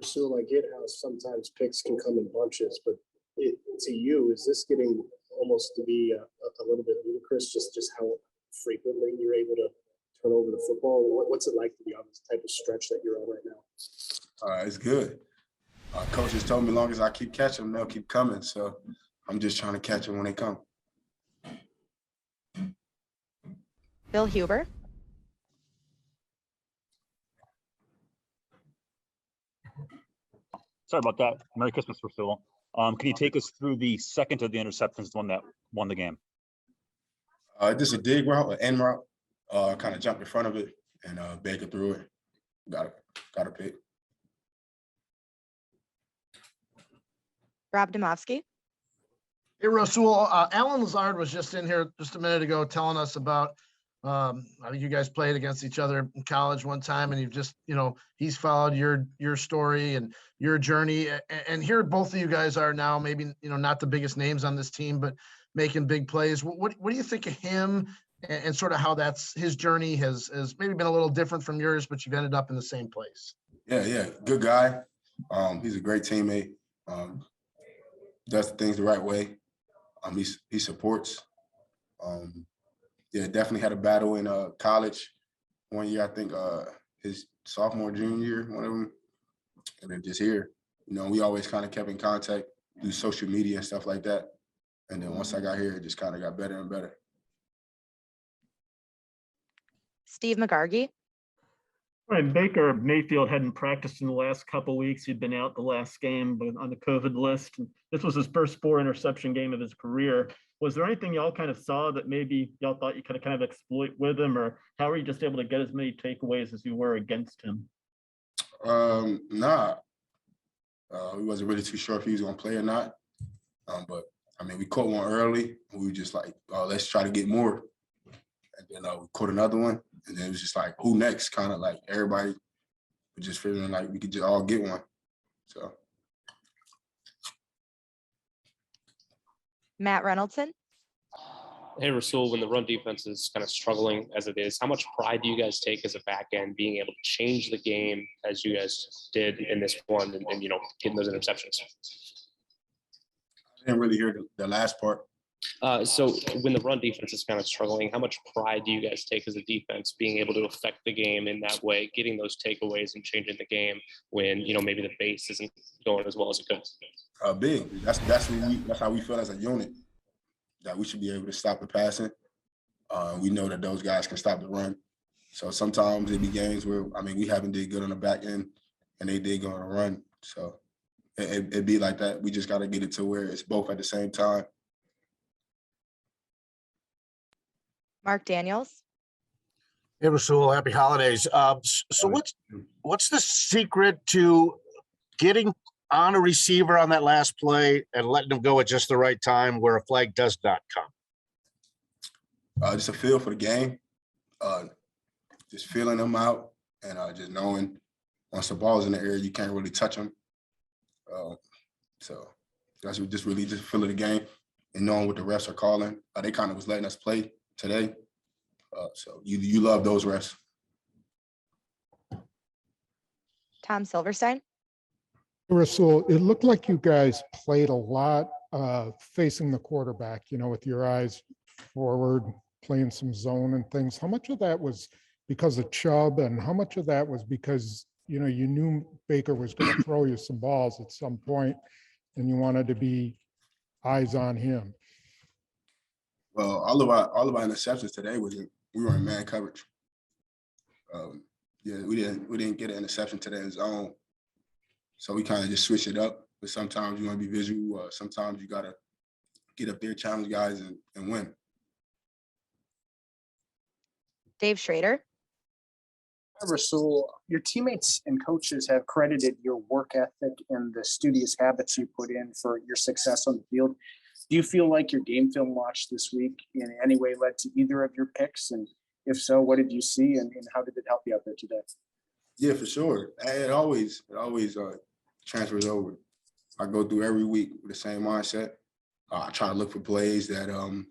So I get how sometimes picks can come in bunches, but to you, is this getting almost to be a little bit ludicrous, just how frequently you're able to turn over the football? What's it like to be on this type of stretch that you're on right now? It's good. Coach has told me as long as I keep catching them, they'll keep coming. So I'm just trying to catch them when they come. Bill Huber. Sorry about that. Merry Christmas, Rasul. Can you take us through the second of the interceptions, the one that won the game? Just a dig route, an end route. Kind of jumped in front of it and Baker threw it. Got a pick. Rob Domofsky. Hey, Rasul, Alan Lazard was just in here just a minute ago telling us about I think you guys played against each other in college one time, and you've just, he's followed your story and your journey. And here both of you guys are now, maybe, not the biggest names on this team, but making big plays. What do you think of him and sort of how his journey has maybe been a little different from yours, but you've ended up in the same place? Yeah. Good guy. He's a great teammate. Does things the right way. He supports. Yeah, definitely had a battle in college. One year, I think his sophomore, junior year, one of them. And then just here, we always kind of kept in contact through social media and stuff like that. And then once I got here, it just kind of got better and better. Steve McGargy. Right, Baker Mayfield hadn't practiced in the last couple of weeks. He'd been out the last game, but on the COVID list. This was his first 4-interception game of his career. Was there anything y'all kind of saw that maybe y'all thought you could kind of exploit with him, or how were you just able to get as many takeaways as you were against him? Nah. We wasn't really too sure if he was going to play or not. But, we caught one early. And we were just like, let's try to get more. And then we caught another one. And then it was just like, who next? Kind of like everybody was just feeling like we could just all get one. So. Matt Reynoldson. Hey, Rasul, when the run defense is kind of struggling as it is, how much pride do you guys take as a back end being able to change the game as you guys did in this one and getting those interceptions? I didn't really hear the last part. So when the run defense is kind of struggling, how much pride do you guys take as a defense being able to affect the game in that way, getting those takeaways and changing the game when, maybe the base isn't going as well as it could? Big. That's how we feel as a unit, that we should be able to stop the passing. We know that those guys can stop the run. So sometimes it be games where, we haven't did good on the back end and they did go on a run. So it'd be like that. We just got to get it to where it's both at the same time. Mark Daniels. Hey, Rasul, happy holidays. So what's the secret to getting on a receiver on that last play and letting them go at just the right time where a flag does not come? Just a feel for the game, just feeling them out and just knowing once the ball's in the air, you can't really touch them. So that's just really just feeling the game and knowing what the refs are calling. They kind of was letting us play today. So you love those refs. Tom Silverstein. Rasul, it looked like you guys played a lot facing the quarterback, with your eyes forward, playing some zone and things. How much of that was because of Chubb, and how much of that was because, you knew Baker was going to throw you some balls at some point and you wanted to be eyes on him? Well, all of our interceptions today we were in man coverage. We didn't get an interception today in zone. So we kind of just switch it up. But sometimes you want to be visual. Sometimes you got to get up there, challenge guys, and win. Dave Schrader. Rasul, your teammates and coaches have credited your work ethic and the studious habits you put in for your success on the field. Do you feel like your game film watch this week in any way led to either of your picks? And if so, what did you see and how did it help you out there today? Yeah, for sure. It always transfers over. I go through every week with the same mindset. I try to look for plays that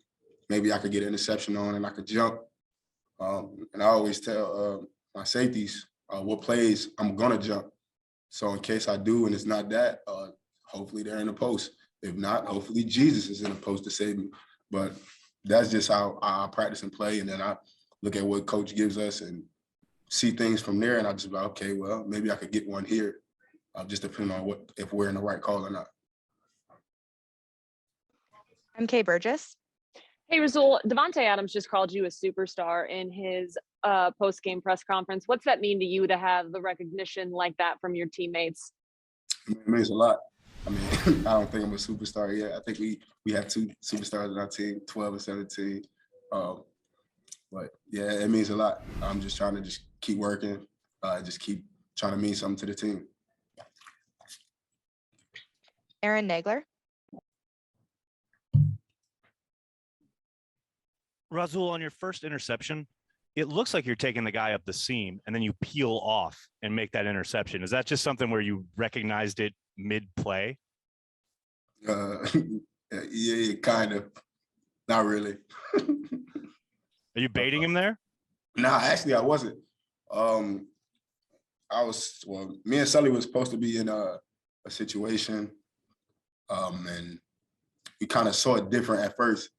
maybe I could get an interception on and I could jump. And I always tell my safeties what plays I'm going to jump. So in case I do, and it's not that, hopefully they're in the post. If not, hopefully Jesus is in the post to save me. But that's just how I practice and play. And then I look at what coach gives us and see things from there. And I just be like, okay, well, maybe I could get one here. Just depending on if we're in the right call or not. MK Burgess. Hey, Rasul, Devontae Adams just called you a superstar in his post-game press conference. What's that mean to you to have the recognition like that from your teammates? It means a lot. I mean, I don't think I'm a superstar yet. I think we have 2 superstars on our team, 12 and 17. But yeah, it means a lot. I'm just trying to just keep working, just keep trying to mean something to the team. Aaron Nagler. Rasul, on your first interception, it looks like you're taking the guy up the seam and then you peel off and make that interception. Is that just something where you recognized it mid-play? Yeah, kind of. Not really. Are you baiting him there? Nah, actually, I wasn't. Me and Sully was supposed to be in a situation, and we kind of saw it different at first,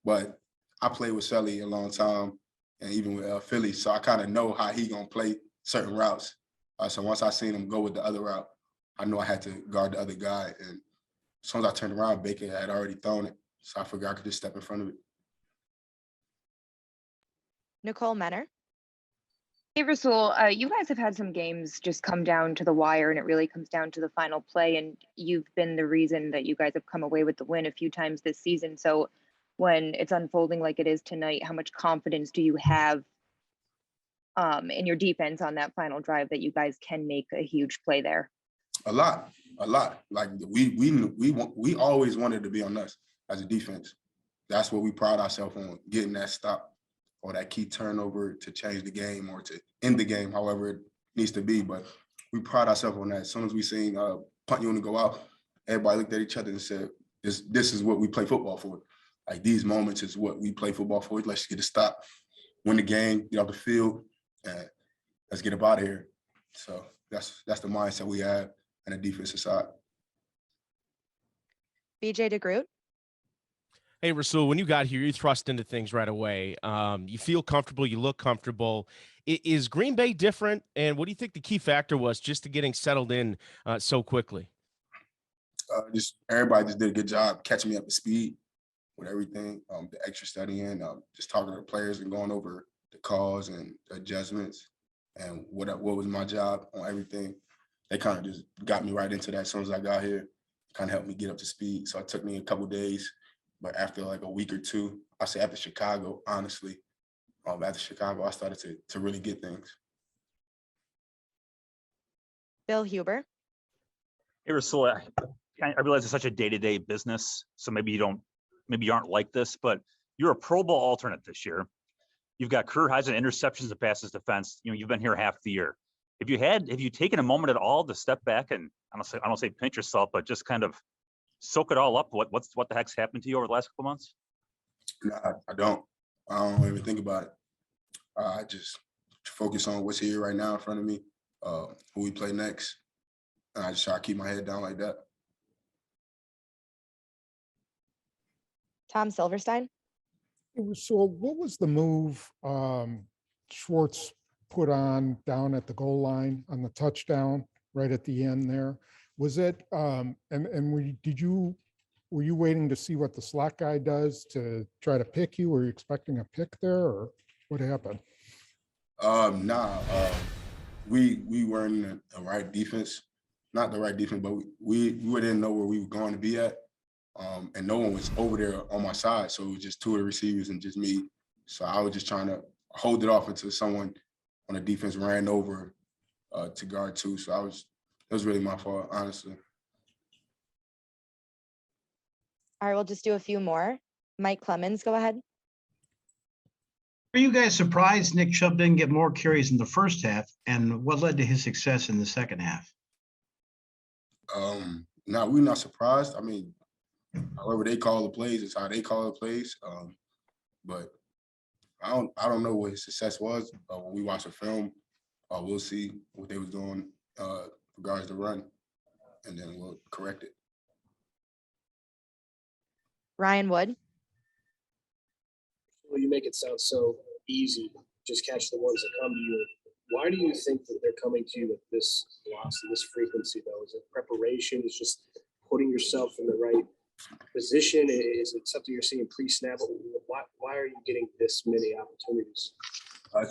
but I played with Sully a long time, and even with Philly, so I kind of know how he gonna play certain routes. So once I seen him go with the other route, I knew I had to guard the other guy, and as soon as I turned around, Baker had already thrown it, so I figured I could just step in front of it. Nicole Menner. Hey, Rasul, you guys have had some games just come down to the wire and it really comes down to the final play. And you've been the reason that you guys have come away with the win a few times this season. So when it's unfolding like it is tonight, how much confidence do you have in your defense on that final drive that you guys can make a huge play there? A lot. Like we always wanted to be on us as a defense. That's what we pride ourselves on, getting that stop or that key turnover to change the game or to end the game, however it needs to be. But we pride ourselves on that. As soon as we seen punt unit go out, everybody looked at each other and said, this is what we play football for. Like these moments is what we play football for. Let's just get a stop, win the game, get off the field, and let's get up out of here. So that's the mindset we have on the defensive side. BJ DeGroot. Hey, Rasul, when you got here, you thrust into things right away. You feel comfortable. You look comfortable. Is Green Bay different? And what do you think the key factor was just to getting settled in so quickly? Just everybody just did a good job catching me up to speed with everything, the extra studying, just talking to the players and going over the calls and the adjustments and what was my job on everything. They kind of just got me right into that as soon as I got here, kind of helped me get up to speed. So it took me a couple days. But after like a week or two, I say after Chicago, honestly, after Chicago, I started to really get things. Bill Huber. Hey, Rasul, I realize it's such a day-to-day business, so maybe you aren't like this, but you're a Pro Bowl alternate this year. You've got career highs in interceptions and passes defense. You've been here half the year. Have you taken a moment at all to step back and I don't say pinch yourself, but just kind of soak it all up? What the heck's happened to you over the last couple months? No, I don't even think about it. I just focus on what's here right now in front of me, who we play next. And I just try to keep my head down like that. Tom Silverstein. So what was the move Schwartz put on down at the goal line on the touchdown right at the end there? Was it were you waiting to see what the slot guy does to try to pick you? Were you expecting a pick there, or what happened? We were in the right defense, not the right defense, but we didn't know where we were going to be at. And no one was over there on my side. So it was just 2 of the receivers and just me. So I was just trying to hold it off until someone on the defense ran over to guard 2. So it was really my fault, honestly. All right, we'll just do a few more. Mike Clemens, go ahead. Are you guys surprised Nick Chubb didn't get more carries in the first half, and what led to his success in the second half? No, we're not surprised. I mean, however they call the plays is how they call the plays. But I don't know what his success was. When we watch the film, we'll see what they was doing regards to run, and then we'll correct it. Ryan Wood. Well, you make it sound so easy. Just catch the ones that come to you. Why do you think that they're coming to you with this velocity, this frequency, though? Is it preparation? Is just putting yourself in the right position? Is it something you're seeing pre-snap? Why are you getting this many opportunities?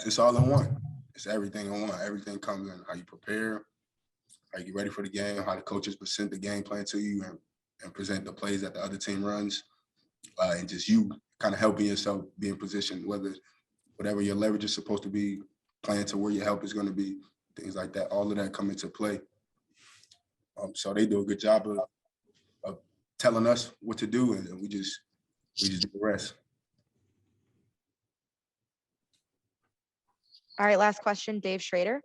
It's all in one. It's everything in one. Everything comes in how you prepare, how you get ready for the game, how the coaches present the game plan to you and present the plays that the other team runs, and just you kind of helping yourself be in position, whatever your leverage is supposed to be, playing to where your help is going to be, things like that. All of that come into play. So they do a good job of telling us what to do, and we just do the rest. All right, last question, Dave Schrader.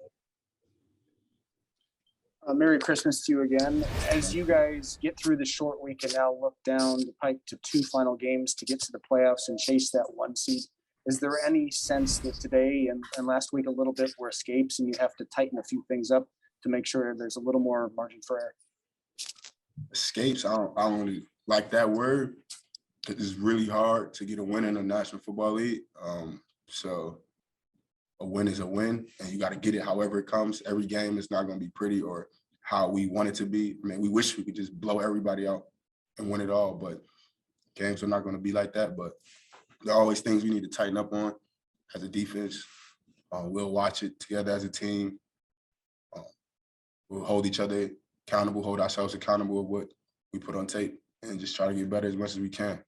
Merry Christmas to you again. As you guys get through the short week and now look down the pike to 2 final games to get to the playoffs and chase that 1 seed, is there any sense that today and last week a little bit were escapes and you have to tighten a few things up to make sure there's a little more margin for error? Escapes, I don't really like that word. It's really hard to get a win in the National Football League. So a win is a win, and you got to get it however it comes. Every game is not going to be pretty or how we want it to be. I mean, we wish we could just blow everybody out and win it all, but games are not going to be like that. But there are always things we need to tighten up on as a defense. We'll watch it together as a team. We'll hold each other accountable, hold ourselves accountable of what we put on tape, and just try to get better as much as we can.